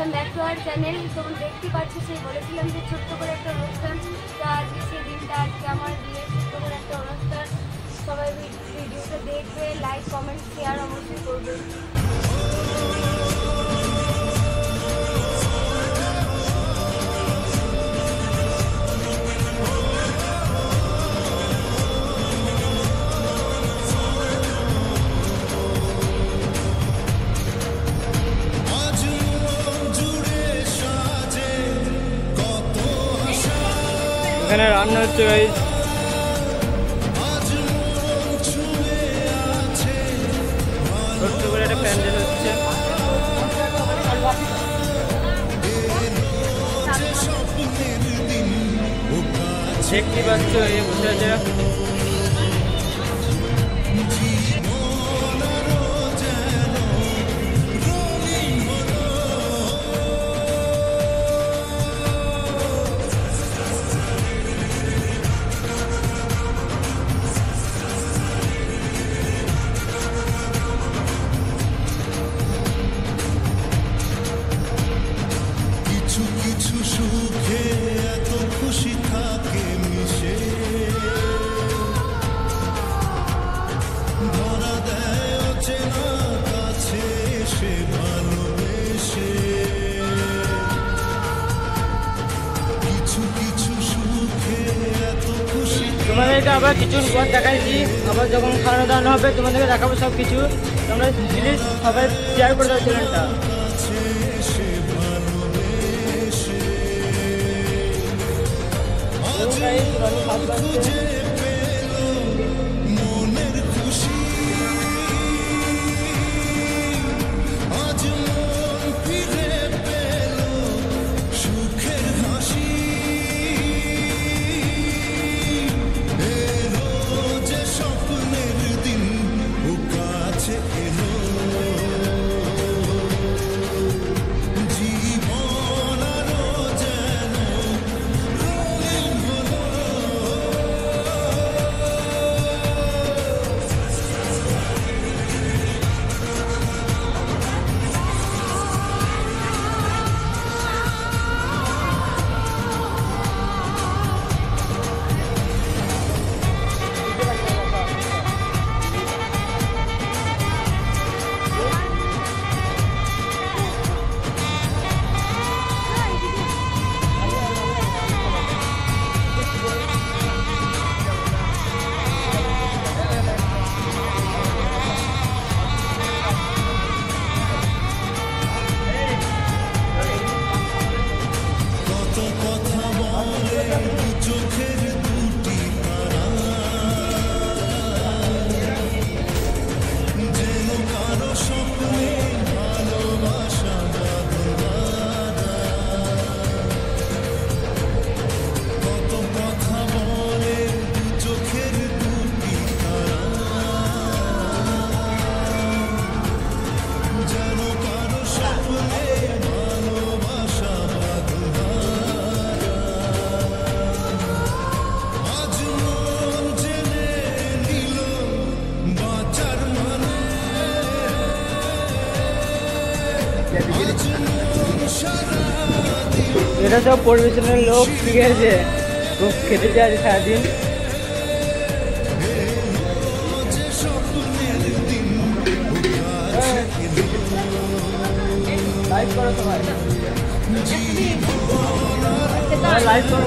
Welcome back to our channel. তোমরা দেখতে পাচ্ছ সেই বলেছিলাম যে ছোট্ট করে একটা অনুষ্ঠান, তো আজকে সেই দিনটা, আজকে আমার বিয়ের ছোট্ট করে একটা অনুষ্ঠান। সবাই ভিডিওটা দেখবে, লাইক কমেন্ট শেয়ার অবশ্যই করবে। এখানে রান্না হচ্ছে গাইস। ছোট্ট করে একটা প্যান্ডেল হচ্ছে। দেখতে পাচ্ছ এই বসে আছে। কিছু সুখে এত খুশি থাকে মিশে, ধরা দেয় অচেনা কাছে সে ভালোবেসে। কিছু সুখে এত খুশি। তোমাদেরকে আবার কিছুক্ষণ পর দেখাইছি, আবার যখন খাওয়ানো দাওয়ানো হবে তোমাদেরকে দেখাবো সব কিছু। তোমরা প্লিজ সবাই শেয়ার করে দাও চ্যানেলটা। মনের খুশি আজ মন ফিরে পেল সুখের হাসি। এলো যে স্বপ্নের দিন ও কাছে এলো, জীবন আরো যেন রঙিন হলো। কত কথা বলে দু চোখের দুটি তারা, যেন কারো স্বপ্নে ভালোবাসা বাঁধা। কত কথা বলে দু চোখের দুটি তারা, যেন কারো স্বপ্নে ভালোবাসা বাঁধা। আজ মন জেনে নিল বাঁচার মানে, আজ মন সারা দিল। এটা সব পরিবেশনের লোক, ঠিক আছে? খুব খেতে চাই সারাদিন। যে স্বপ্নের দিন লাইভ করো সবাই, লাইভ করো।